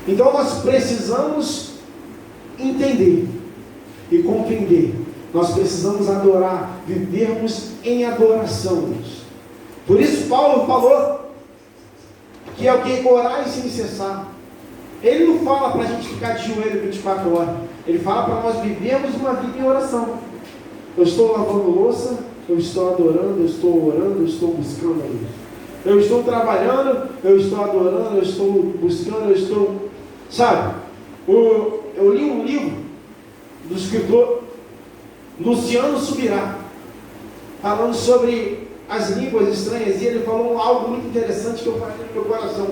Então nós precisamos entender e compreender. Nós precisamos adorar, vivermos em adoração. Por isso Paulo falou que é o que? Orar sem cessar. Ele não fala para a gente ficar de joelho 24 horas. Ele fala para nós vivermos uma vida em oração. Eu estou lavando louça, eu estou adorando, eu estou orando, eu estou buscando a Deus. Eu estou trabalhando, eu estou adorando, eu estou buscando, eu estou... Sabe? Eu li um livro do escritor Luciano Subirá, falando sobre as línguas estranhas, e ele falou algo muito interessante que eu falei no meu coração.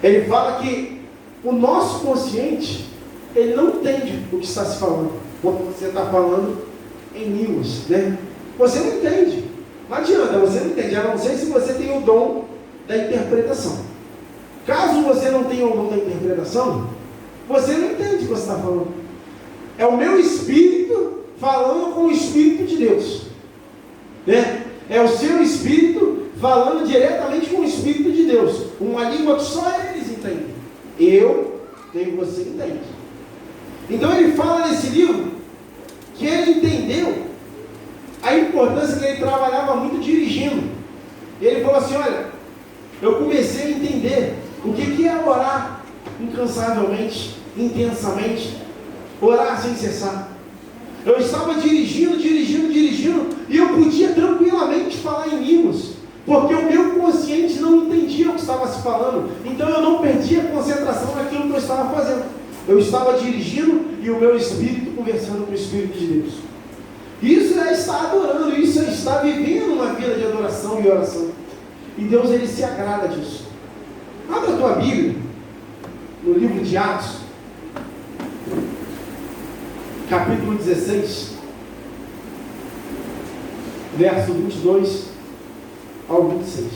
Ele fala que o nosso consciente, ele não entende o que está se falando, quando você está falando em línguas, né? Você não entende, não adianta, você não entende, a não ser se você tem o dom da interpretação. Caso você não tenha o dom da interpretação, você não entende o que você está falando. É o meu espírito falando com o Espírito de Deus, né? É o seu espírito falando diretamente com o Espírito de Deus, uma língua que só eles entendem. Eu, nem você entende. Então ele fala nesse livro que ele entendeu a importância, que ele trabalhava muito dirigindo. Ele falou assim: olha, eu comecei a entender o que é orar incansavelmente, intensamente, orar sem cessar. Eu estava dirigindo, e eu podia tranquilamente falar em línguas, porque o meu consciente não entendia o que estava se falando. Então eu não perdia a concentração naquilo que eu estava fazendo. Eu estava dirigindo e o meu espírito conversando com o Espírito de Deus. Isso é estar adorando, isso é estar vivendo uma vida de adoração e oração. E Deus, ele se agrada disso. Abra a tua Bíblia no livro de Atos, capítulo 16, verso 22 ao 26.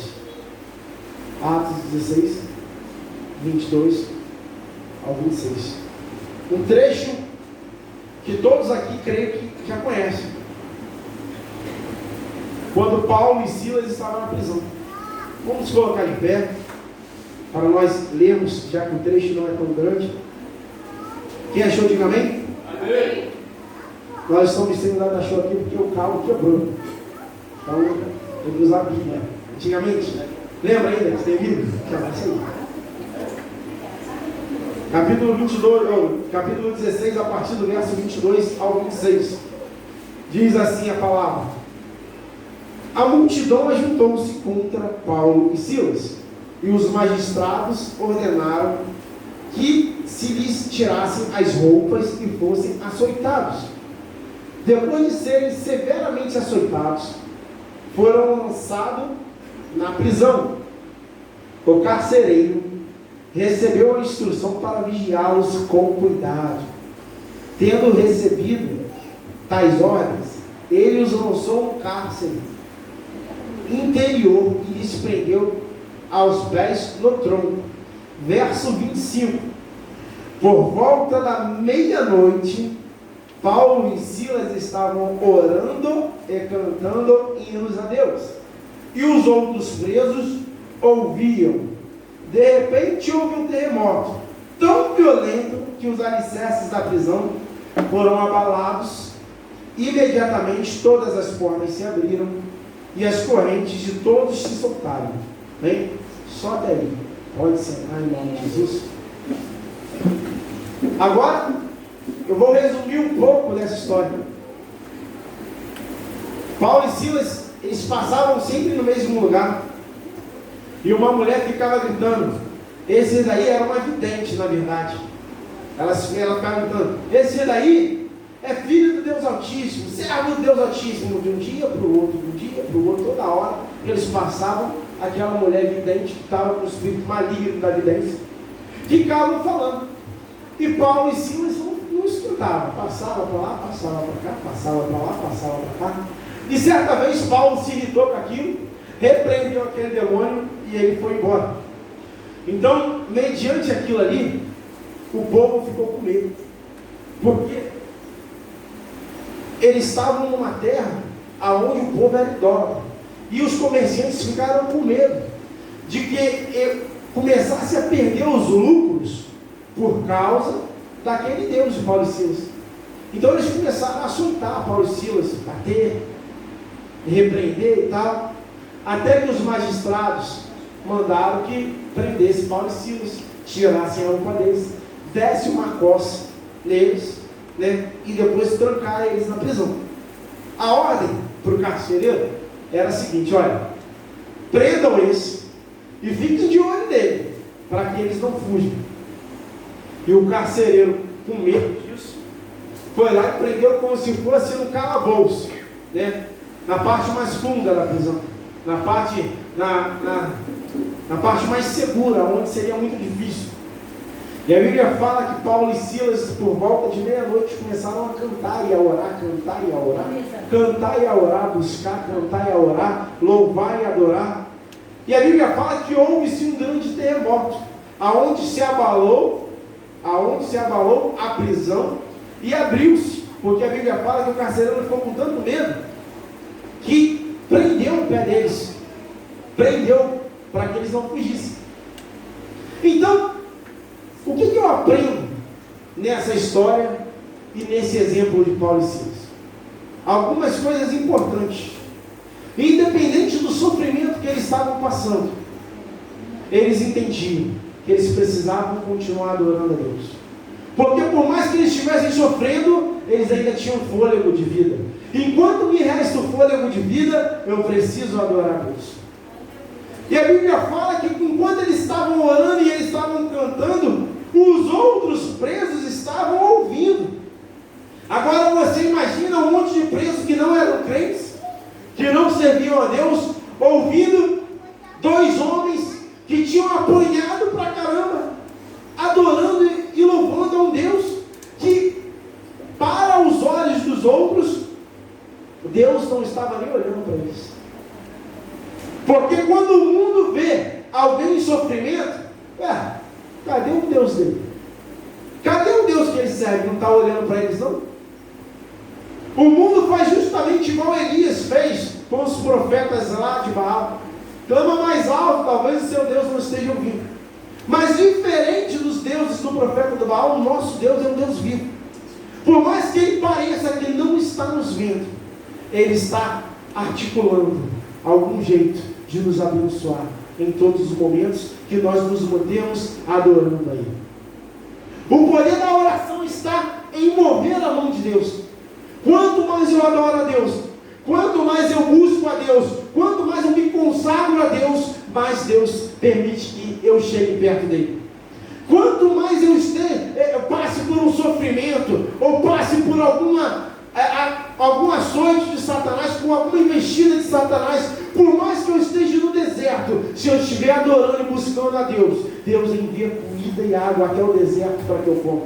Atos 16, 22 ao 26. Um trecho que todos aqui creio que já conhecem. Quando Paulo e Silas estavam na prisão. Vamos nos colocar de pé para nós lermos, já que o trecho não é tão grande. Quem achou, diga amém. Amém. Nós estamos sendo data-show aqui porque o carro quebrou. Então, tem que usar a Bíblia. Antigamente, lembra ainda que tem Bíblia? Capítulo 16, a partir do verso 22 ao 26. Diz assim a palavra: a multidão ajuntou-se contra Paulo e Silas, e os magistrados ordenaram que se lhes tirassem as roupas e fossem açoitados. Depois de serem severamente açoitados, foram lançados na prisão. O carcereiro recebeu a instrução para vigiá-los com cuidado. Tendo recebido tais ordens, ele os lançou no cárcere interior e lhes prendeu aos pés no tronco. Verso 25. Por volta da meia-noite, Paulo e Silas estavam orando e cantando hinos a Deus, e os outros presos ouviam. De repente houve um terremoto tão violento que os alicerces da prisão foram abalados. Imediatamente todas as portas se abriram e as correntes de todos se soltaram. Bem, só até aí. Pode sentar em nome de Jesus. Agora eu vou resumir um pouco dessa história. Paulo e Silas, eles passavam sempre no mesmo lugar, e uma mulher ficava gritando. Esse daí era uma vidente, na verdade. Ela ficava gritando: esse daí é filho do Deus Altíssimo, servo do Deus Altíssimo. De um dia para o outro, toda hora eles passavam, aquela mulher vidente que estava com o espírito maligno da vidência, ficavam falando. E Paulo e Silas não escutavam, passava para lá, passava para cá, passava para lá, passava para cá. E certa vez Paulo se irritou com aquilo, repreendeu aquele demônio e ele foi embora. Então, mediante aquilo ali, o povo ficou com medo, porque eles estavam numa terra onde o povo era idólatra, e os comerciantes ficaram com medo de que começasse a perder os lucros por causa daquele Deus de Paulo e Silas. Então eles começaram a açoitar Paulo e Silas, bater, repreender e tal, até que os magistrados mandaram que prendesse Paulo e Silas, tirassem a roupa deles, desse uma coça neles, né, e depois trancar eles na prisão. A ordem para o carcereiro era a seguinte: olha, prendam esse e fiquem de olho nele, para que eles não fujam. E o carcereiro, com medo disso, foi lá e prendeu como se fosse no calabouço, né, na parte mais funda da prisão, na parte mais segura, onde seria muito difícil. E a Bíblia fala que Paulo e Silas, por volta de meia-noite, começaram a cantar e a orar, cantar e a orar, cantar e a orar, buscar, cantar e a orar, louvar e adorar. E a Bíblia fala que houve-se um grande terremoto, aonde se abalou a prisão e abriu-se, porque a Bíblia fala que o carcereiro ficou com tanto medo que prendeu o pé deles, prendeu para que eles não fugissem. Então, o que eu aprendo nessa história e nesse exemplo de Paulo e Silas? Algumas coisas importantes. Independente do sofrimento que eles estavam passando, eles entendiam que eles precisavam continuar adorando a Deus. Porque por mais que eles estivessem sofrendo, eles ainda tinham fôlego de vida. Enquanto me resta o fôlego de vida, eu preciso adorar a Deus. E a Bíblia fala que enquanto eles estavam orando e eles estavam cantando, os outros presos estavam ouvindo. Agora você imagina um monte de presos que não eram crentes, que não serviam a Deus, ouvindo dois homens que tinham apanhado pra caramba, adorando e louvando a um Deus que, para os olhos dos outros, Deus não estava nem olhando para eles. Porque quando o mundo vê alguém em sofrimento, cadê o Deus dele? Cadê o Deus que ele serve? Não está olhando para eles, não? O mundo faz justamente igual Elias fez com os profetas lá de Baal. Clama mais alto, talvez o seu Deus não esteja ouvindo. Mas diferente dos deuses do profeta do Baal, o nosso Deus é um Deus vivo. Por mais que ele pareça que não está nos vendo, ele está articulando algum jeito de nos abençoar em todos os momentos que nós nos mantemos adorando a Ele. O poder da oração está em mover a mão de Deus. Quanto mais eu adoro a Deus, quanto mais eu busco a Deus, quanto mais eu me consagro a Deus, mais Deus permite que eu chegue perto dele. Quanto mais eu passe por um sofrimento, ou passe por algum açoite de Satanás, por alguma investida de Satanás, por mais que eu esteja no deserto, se eu estiver adorando e buscando a Deus, Deus envia comida e água até o deserto para que eu coma.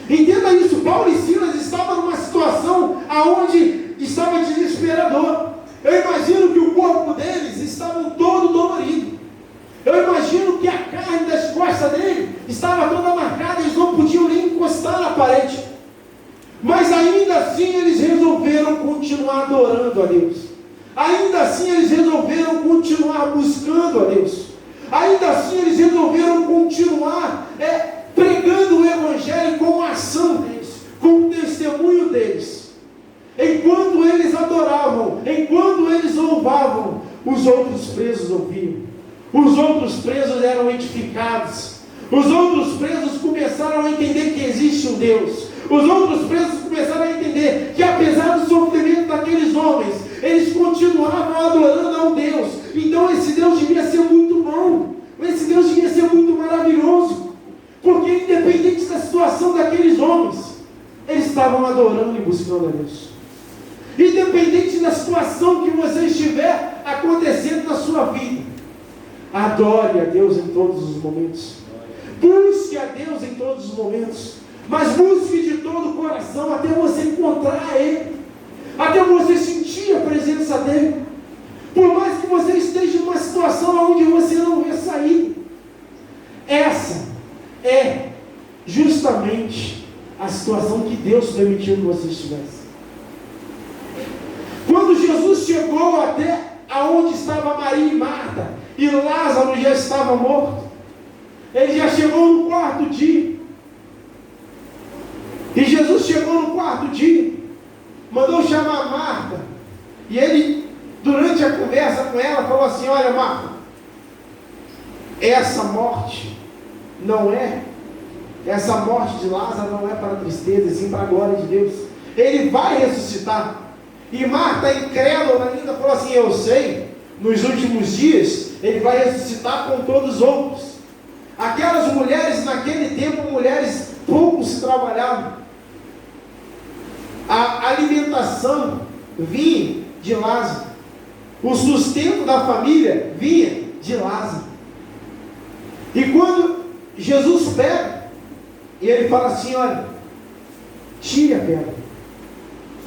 Entenda isso, Paulo e Silas estavam numa situação aonde estava desesperador. Eu imagino que o corpo deles estava todo dolorido. Eu imagino que a carne das costas dele estava toda marcada, eles não podiam nem encostar na parede. Mas ainda assim eles resolveram continuar adorando a Deus. Ainda assim eles resolveram continuar buscando a Deus. Ainda assim eles resolveram continuar pregando o Evangelho com a ação deles, com o testemunho deles. Enquanto eles adoravam, enquanto eles louvavam, os outros presos ouviam. Os outros presos eram edificados. Os outros presos começaram a entender que existe um Deus. Os outros presos começaram a entender que, apesar do sofrimento daqueles homens, eles continuavam adorando a um Deus. Então esse Deus devia ser muito bom, esse Deus devia ser muito maravilhoso, porque independente da situação daqueles homens, eles estavam adorando e buscando a Deus. Independente da situação que você estiver acontecendo na sua vida, adore a Deus em todos os momentos. Busque a Deus em todos os momentos, mas busque de todo o coração até você encontrar Ele, até você sentir a presença dEle. Por mais que você esteja numa situação onde você não vê saída, essa é justamente a situação que Deus permitiu que você estivesse. Quando Jesus chegou até aonde estava Maria e Marta, e Lázaro já estava morto, Ele já chegou no quarto dia. E Jesus chegou no quarto dia, mandou chamar Marta. E ele, durante a conversa com ela, falou assim: olha, Marta, essa morte de Lázaro não é para tristeza, sim para a glória de Deus. Ele vai ressuscitar. E Marta, incrédula ainda, falou assim: eu sei, nos últimos dias ele vai ressuscitar com todos os outros. Aquelas mulheres, naquele tempo, mulheres pouco se trabalhavam. A alimentação vinha de Lázaro. O sustento da família vinha de Lázaro. E quando Jesus pega, e ele fala assim: olha, tire a pedra.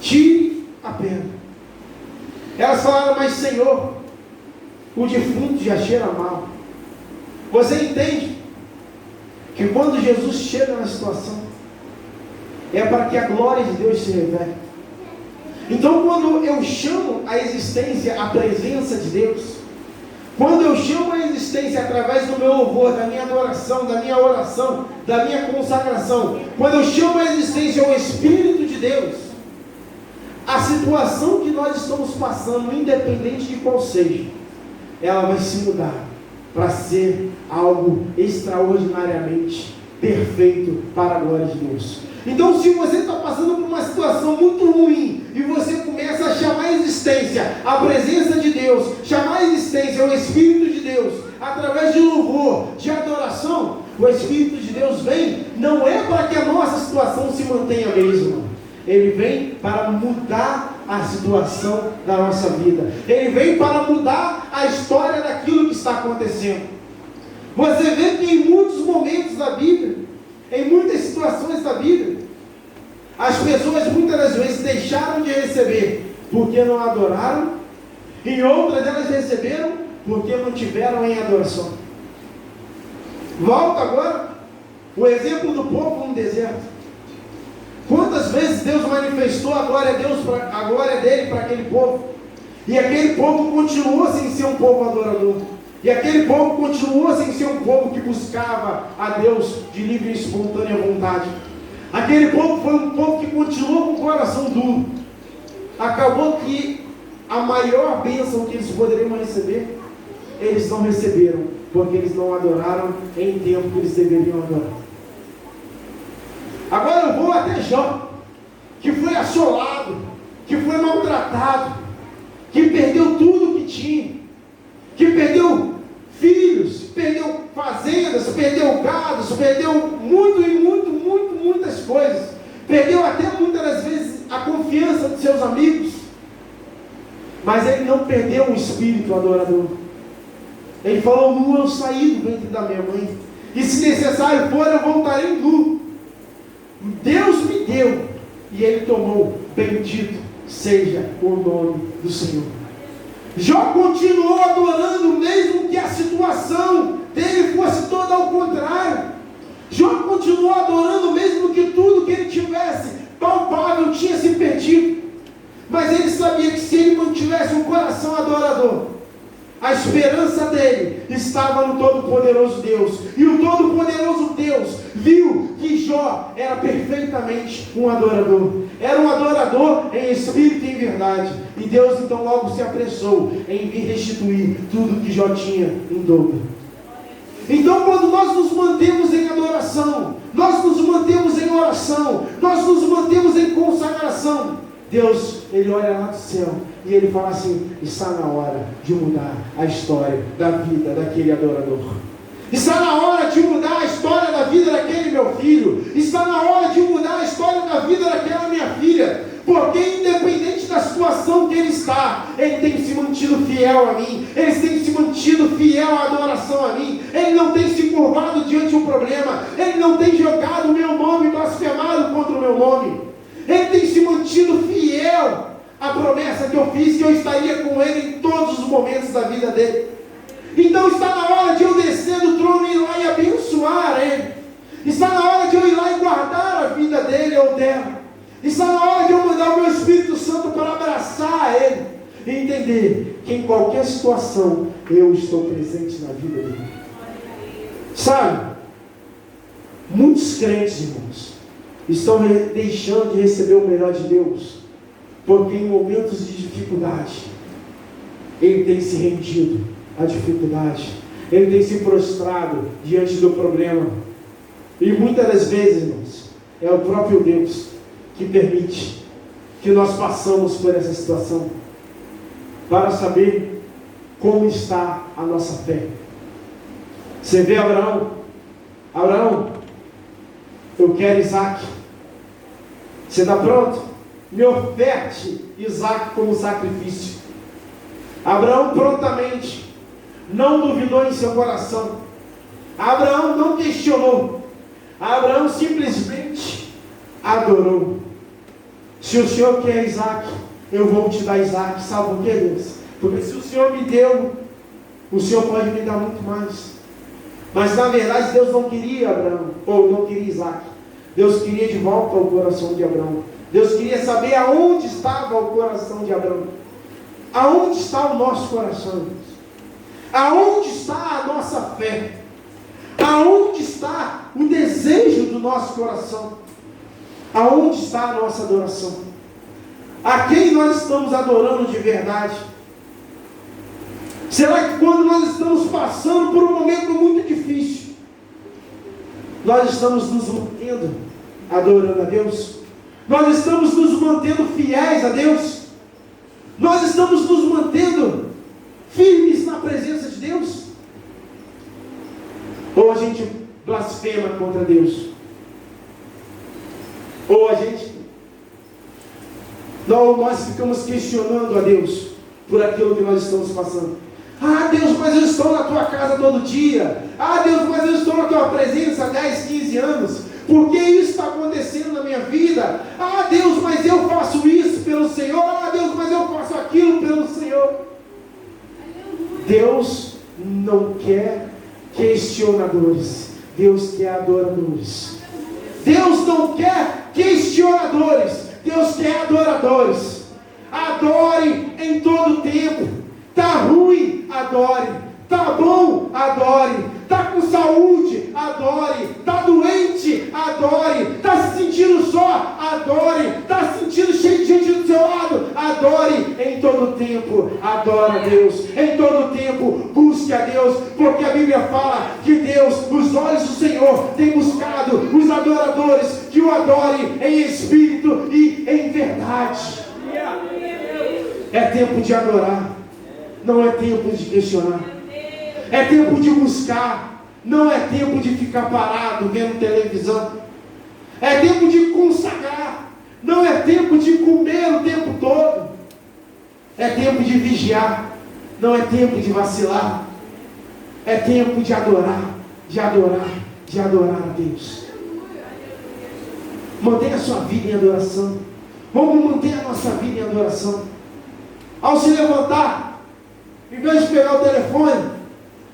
Tire a pedra. Elas falaram: mas Senhor, o defunto já cheira mal. Você entende que quando Jesus chega na situação, é para que a glória de Deus se revele. Então, quando eu chamo a existência, a presença de Deus, quando eu chamo a existência através do meu louvor, da minha adoração, da minha oração, da minha consagração, quando eu chamo a existência o Espírito de Deus, a situação que nós estamos passando, independente de qual seja, ela vai se mudar para ser algo extraordinariamente perfeito para a glória de Deus. Então, se você está passando por uma situação muito ruim e você começa a chamar a existência a presença de Deus, chamar a existência o Espírito de Deus, através de louvor, de adoração, o Espírito de Deus vem, não é para que a nossa situação se mantenha a mesma. Ele vem para mudar a situação da nossa vida. Ele vem para mudar a história daquilo que está acontecendo. Você vê que em muitos momentos da Bíblia, em muitas situações da Bíblia, as pessoas muitas das vezes deixaram de receber porque não adoraram, e outras elas receberam porque não tiveram em adoração. Volta agora o exemplo do povo no deserto. Quantas vezes Deus manifestou a glória dele para aquele povo, e aquele povo continuou sem ser um povo adorador, e aquele povo continuou sem ser um povo que buscava a Deus de livre e espontânea vontade. Aquele povo foi um povo que continuou com o coração duro. Acabou que a maior bênção que eles poderiam receber, eles não receberam, porque eles não adoraram em tempo que eles deveriam adorar. Agora eu vou até Jó, que foi assolado, que foi maltratado, que perdeu tudo que tinha, que perdeu filhos, perdeu fazendas, perdeu gados, perdeu muitas coisas, perdeu até muitas das vezes a confiança de seus amigos, mas ele não perdeu o espírito adorador. Ele falou: nu eu saí do ventre da minha mãe, e se necessário for, eu voltarei nu. Deus me deu, e ele tomou. Bendito seja o nome do Senhor. Jó continuou adorando, mesmo que a situação dele fosse toda ao contrário. Jó continuou adorando, mesmo que tudo que ele tivesse palpável tinha se perdido. Mas ele sabia que se ele mantivesse um coração adorador, a esperança dele estava no Todo-Poderoso Deus. E o Todo-Poderoso Deus viu que Jó era perfeitamente um adorador. Era um adorador em espírito e em verdade. E Deus então logo se apressou em vir restituir tudo que Jó tinha em dobro. Então, quando nós nos mantemos em adoração, nós nos mantemos em oração, nós nos mantemos em consagração, Deus, Ele olha lá do céu e Ele fala assim: está na hora de mudar a história da vida daquele adorador. Está na hora de mudar a história da vida daquele meu filho. Está na hora de mudar a história da vida daquela minha filha. Porque independente da situação que ele está, ele tem se mantido fiel a mim. Ele tem se mantido fiel à adoração a mim. Ele não tem se curvado diante de um problema. Ele não tem jogado o meu nome, blasfemado contra o meu nome. Ele tem se mantido fiel à promessa que eu fiz, que eu estaria com ele em todos os momentos da vida dele. Então está na hora de eu descer do trono e ir lá e abençoar ele. Está na hora de eu ir lá e guardar a vida dele ou dela. Está na hora de eu mandar o meu Espírito Santo para abraçar ele e entender que em qualquer situação eu estou presente na vida dele. Sabe? Muitos crentes, irmãos, estão deixando de receber o melhor de Deus, porque em momentos de dificuldade, ele tem se rendido à dificuldade, ele tem se prostrado diante do problema. E muitas das vezes, irmãos, é o próprio Deus que permite que nós passamos por essa situação, para saber como está a nossa fé. Você vê Abraão, eu quero Isaac. Você está pronto? Me oferte Isaac como sacrifício. Abraão prontamente não duvidou em seu coração. Abraão não questionou. Abraão simplesmente adorou. Se o Senhor quer Isaac, eu vou te dar Isaac. Sabe por quê, Deus? Porque se o Senhor me deu, o Senhor pode me dar muito mais. Mas na verdade Deus não queria Abraão, ou não queria Isaac. Deus queria de volta o coração de Abraão. Deus queria saber aonde estava o coração de Abraão. Aonde está o nosso coração? Aonde está a nossa fé? Aonde está o desejo do nosso coração? Aonde está a nossa adoração? A quem nós estamos adorando de verdade? Será que quando nós estamos passando por um momento muito difícil, nós estamos nos mantendo adorando a Deus? Nós estamos nos mantendo fiéis a Deus? Nós estamos nos mantendo firmes na presença de Deus? Ou a gente blasfema contra Deus? Ou nós ficamos questionando a Deus por aquilo que nós estamos passando. Ah, Deus, mas eu estou na tua casa todo dia. Ah, Deus, mas eu estou na tua presença há 10, 15 anos. Por que isso está acontecendo na minha vida? Ah, Deus, mas eu faço isso pelo Senhor. Ah, Deus, mas eu faço aquilo pelo Senhor. Deus não quer questionadores. Deus quer adoradores. Deus não quer questionadores. Deus quer adoradores. Adore em todo tempo. Está ruim, adore. Está bom, adore. Está com saúde, adore. Está doente, adore. Está se sentindo só, adore. Está se sentindo cheio de gente do seu lado, adore. Em todo tempo, adora a Deus. Em todo tempo, busque a Deus. Porque a Bíblia fala que Deus, os olhos do Senhor, tem buscado os adoradores que o adorem em espírito e em verdade. É tempo de adorar. Não é tempo de questionar. É tempo de buscar. Não é tempo de ficar parado vendo televisão. É tempo de consagrar. Não é tempo de comer o tempo todo. É tempo de vigiar. Não é tempo de vacilar. É tempo de adorar. De adorar. De adorar a Deus. Mantenha a sua vida em adoração. Vamos manter a nossa vida em adoração. Ao se levantar, em vez de pegar o telefone,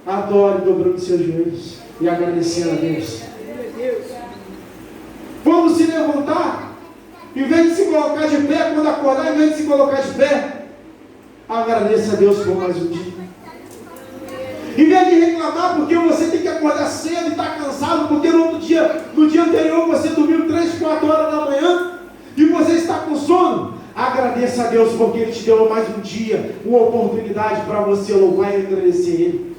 adore dobrando seus joelhos e agradecendo a Deus. Vamos se levantar, em vez de se colocar de pé, quando acordar, em vez de se colocar de pé, agradeça a Deus por mais um dia. Em vez de reclamar porque você tem que acordar cedo e está cansado, porque no dia anterior você dormiu 3, 4 horas da manhã e você está com sono, agradeça a Deus porque Ele te deu mais um dia, uma oportunidade para você louvar e agradecer Ele.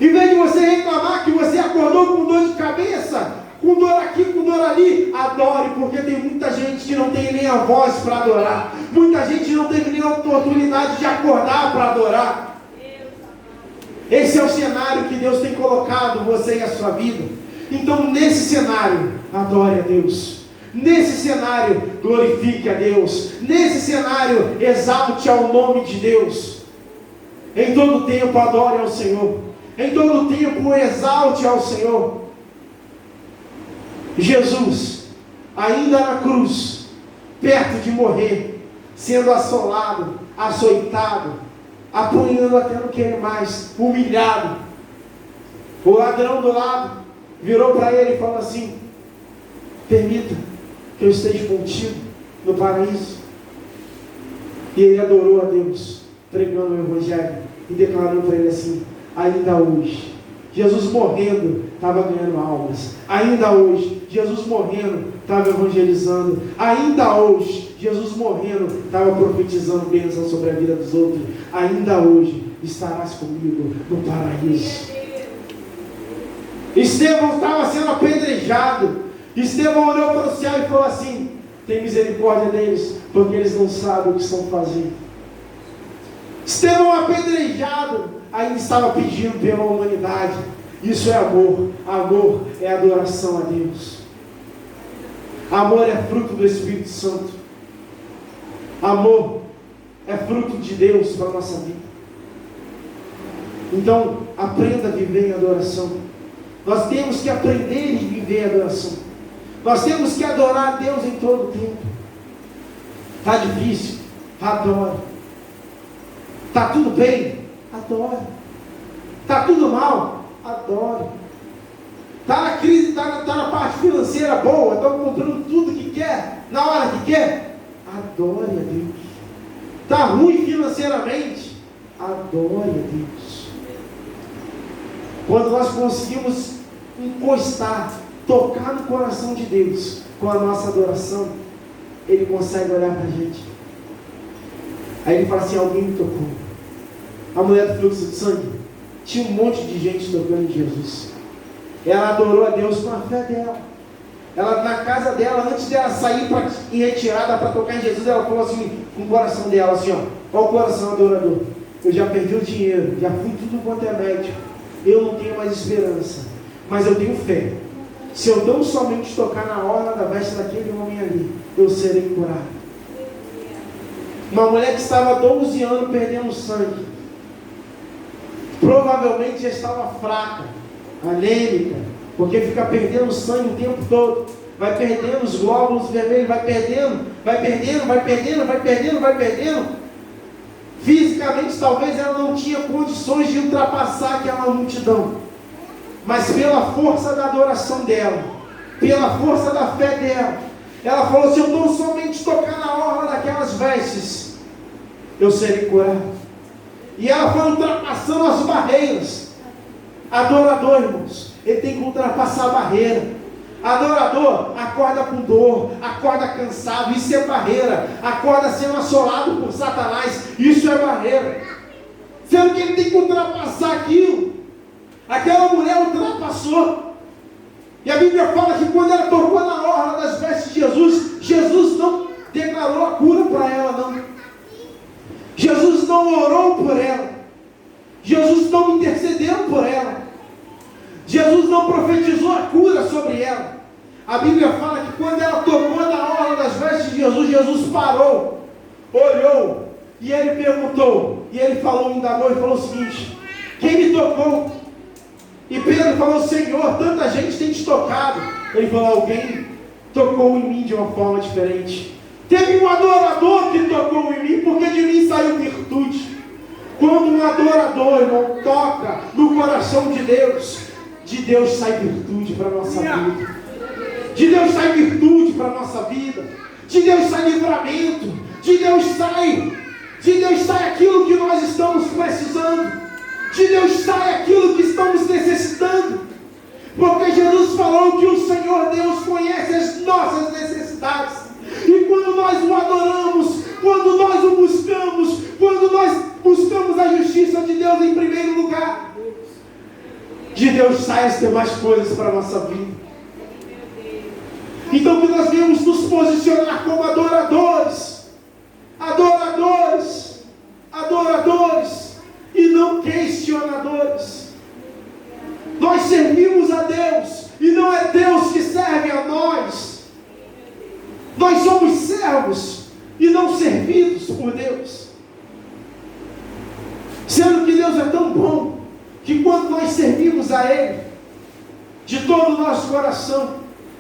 Em vez de você reclamar que você acordou com dor de cabeça, com dor aqui, com dor ali, adore, porque tem muita gente que não tem nem a voz para adorar. Muita gente não teve nem a oportunidade de acordar para adorar. Esse é o cenário que Deus tem colocado você e a sua vida. Então, nesse cenário, adore a Deus. Nesse cenário, glorifique a Deus. Nesse cenário, exalte ao nome de Deus. Em todo tempo, adore ao Senhor. Em todo tempo, exalte ao Senhor. Jesus, ainda na cruz, perto de morrer, sendo assolado, açoitado, apanhando até não querer mais, humilhado. O ladrão do lado virou para ele e falou assim: permita que eu esteja contigo no paraíso. E ele adorou a Deus, pregando o Evangelho e declarando para ele assim: ainda hoje Jesus morrendo, estava ganhando almas. Ainda hoje, Jesus morrendo, estava evangelizando. Ainda hoje, Jesus morrendo, estava profetizando bênção sobre a vida dos outros. Ainda hoje, estarás comigo no paraíso. Estevão estava sendo apedrejado. Estevão olhou para o céu e falou assim: tem misericórdia deles, porque eles não sabem o que estão fazendo. Estevão apedrejado, ainda estava pedindo pela humanidade. Isso é amor. Amor é adoração a Deus. Amor é fruto do Espírito Santo. Amor é fruto de Deus para a nossa vida. Então, aprenda a viver em adoração. Nós temos que aprender a viver em adoração. Nós temos que adorar a Deus em todo o tempo. Está difícil? Adore. Está tudo bem? Adore. Está tudo mal? Adore. Está na crise, está na parte financeira boa, estão comprando tudo que quer, na hora que quer? Adore a Deus. Está ruim financeiramente? Adore a Deus. Quando nós conseguimos encostar, tocar no coração de Deus com a nossa adoração, Ele consegue olhar para a gente. Aí Ele fala assim: alguém me tocou. A mulher do fluxo de sangue, tinha um monte de gente tocando em Jesus. Ela adorou a Deus com a fé dela. Ela, na casa dela, antes dela sair em retirada para tocar em Jesus, ela falou assim, com o coração dela, assim, ó: qual o coração adorador? Eu já perdi o dinheiro, já fui tudo quanto é médico, eu não tenho mais esperança, mas eu tenho fé. Se eu tão somente tocar na orla da veste daquele homem ali, eu serei curado. Uma mulher que estava 12 anos perdendo sangue, provavelmente já estava fraca, anêmica, porque fica perdendo sangue o tempo todo, vai perdendo os glóbulos vermelhos, vai perdendo. Fisicamente talvez ela não tinha condições de ultrapassar aquela multidão, mas pela força da adoração dela, pela força da fé dela, ela falou: se eu tão somente tocar na orla daquelas vestes, eu serei curado. E ela foi ultrapassando as barreiras. Adorador, irmãos, ele tem que ultrapassar a barreira. Adorador acorda com dor, acorda cansado, isso é barreira. Acorda sendo assolado por Satanás, isso é barreira. Sendo que ele tem que ultrapassar aquilo. Aquela mulher ultrapassou. E a Bíblia fala que quando ela tocou na orla das vestes de Jesus, Jesus não declarou a cura para ela, não. Jesus não orou por ela. Jesus não intercedeu por ela. Jesus não profetizou a cura sobre ela. A Bíblia fala que quando ela tocou na orla das vestes de Jesus, Jesus parou, olhou, e ele perguntou, e ele falou, indagou e falou o seguinte: quem me tocou? E Pedro falou: Senhor, tanta gente tem te tocado. Ele falou: alguém tocou em mim de uma forma diferente. Teve um adorador que tocou em mim, porque de mim saiu virtude. Quando um adorador, irmão, toca no coração de Deus sai virtude para a nossa vida. De Deus sai virtude para a nossa vida. De Deus sai livramento. De Deus sai aquilo que nós estamos precisando. De Deus sai aquilo que estamos necessitando. Porque Jesus falou que o Senhor Deus conhece as nossas necessidades. E quando nós o adoramos, quando nós o buscamos, quando nós buscamos a justiça de Deus em primeiro lugar, de Deus saem as demais coisas para a nossa vida. Então que nós devemos nos posicionar como adoradores, e não questionadores. Nós servimos a Deus, e não é Deus que serve a nós. Nós somos servos, e não servidos por Deus. Sendo que Deus é tão bom, que quando nós servimos a Ele, de todo o nosso coração,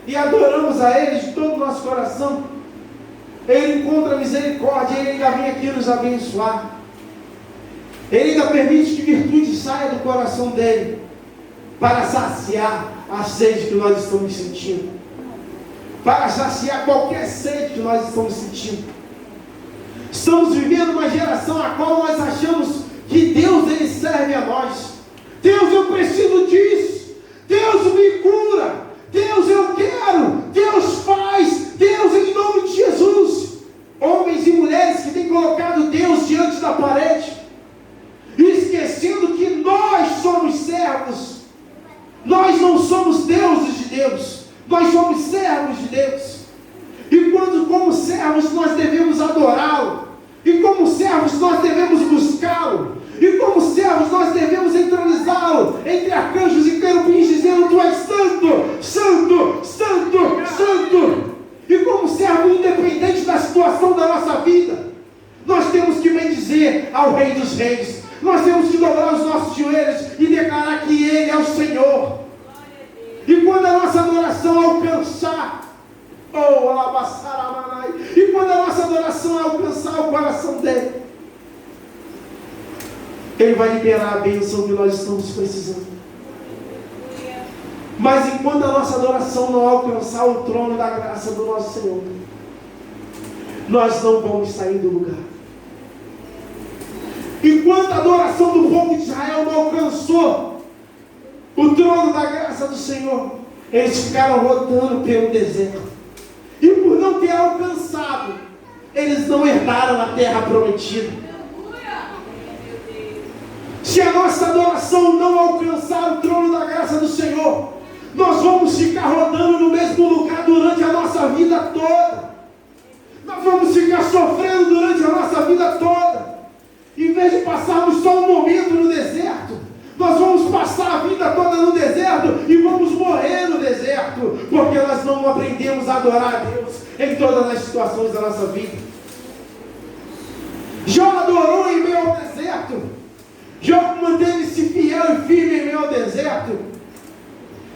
e adoramos a Ele de todo o nosso coração, Ele encontra misericórdia, Ele ainda vem aqui nos abençoar. Ele ainda permite que virtude saia do coração dele, para saciar a sede que nós estamos sentindo, para saciar qualquer sede que nós estamos sentindo. Estamos vivendo uma geração a qual nós achamos que Deus ele serve a nós. Deus, eu preciso disso. Deus, me cura. Deus, eu quero. Deus, faz. Deus, em nome de Jesus. Homens e mulheres que têm colocado Deus diante da parede, esquecendo que nós somos servos. Nós não somos deuses de Deus, nós somos servos de Deus. E quando, como servos, nós devemos adorá-lo. E como servos, nós devemos buscá-lo. E como servos, nós devemos entronizá-lo entre arcanjos e querubins, dizendo: Tu és santo, santo, santo, santo. E como servo, independente da situação da nossa vida, nós temos que bendizer ao Rei dos Reis. Nós temos que dobrar os nossos joelhos e declarar que Ele é o Senhor. E quando a nossa adoração alcançar, e quando a nossa adoração alcançar o coração dele, Ele vai liberar a bênção que nós estamos precisando. Mas enquanto a nossa adoração não alcançar o trono da graça do nosso Senhor, nós não vamos sair do lugar. Enquanto a adoração do povo de Israel não alcançou o trono da graça do Senhor, eles ficaram rodando pelo deserto. E por não ter alcançado, eles não herdaram a terra prometida. Se a nossa adoração não alcançar o trono da graça do Senhor, nós vamos ficar rodando no mesmo lugar durante a nossa vida toda. Nós vamos ficar sofrendo durante a nossa vida toda. Em vez de passarmos só um momento no deserto, nós vamos passar a vida toda no deserto e vamos morrer no deserto, porque nós não aprendemos a adorar a Deus em todas as situações da nossa vida. Jó adorou em meio ao deserto. Jó manteve-se fiel e firme em meio ao deserto.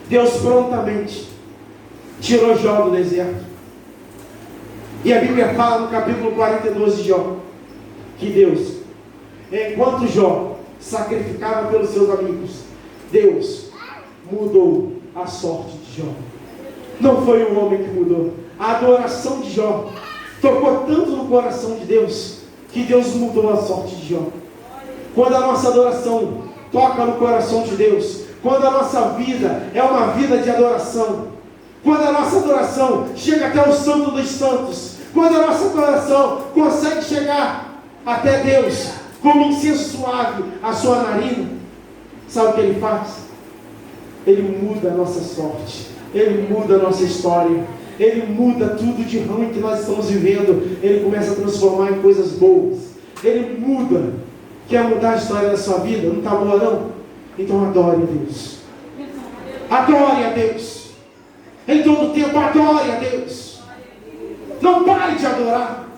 Deus prontamente tirou Jó do deserto. E a Bíblia fala no capítulo 42 de Jó, que Deus, enquanto Jó sacrificava pelos seus amigos, Deus mudou a sorte de Jó. Não foi o homem que mudou. A adoração de Jó tocou tanto no coração de Deus, que Deus mudou a sorte de Jó. Quando a nossa adoração toca no coração de Deus, quando a nossa vida é uma vida de adoração, quando a nossa adoração chega até o Santo dos Santos, quando a nossa adoração consegue chegar até Deus como incenso suave a sua narina, sabe o que Ele faz? Ele muda a nossa sorte, Ele muda a nossa história, Ele muda tudo de ruim que nós estamos vivendo. Ele começa a transformar em coisas boas. Ele muda. Quer mudar a história da sua vida? Não está boa não? Então adore a Deus. Adore a Deus. Em todo tempo adore a Deus. Não pare de adorar.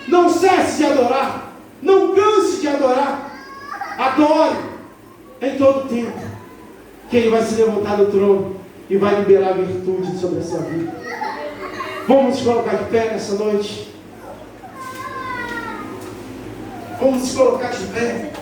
Não cesse de adorar. Não canse de adorar. Adore em todo tempo, que Ele vai se levantar do trono e vai liberar virtude sobre a sua vida. Vamos nos colocar de pé nessa noite. Vamos nos colocar de pé.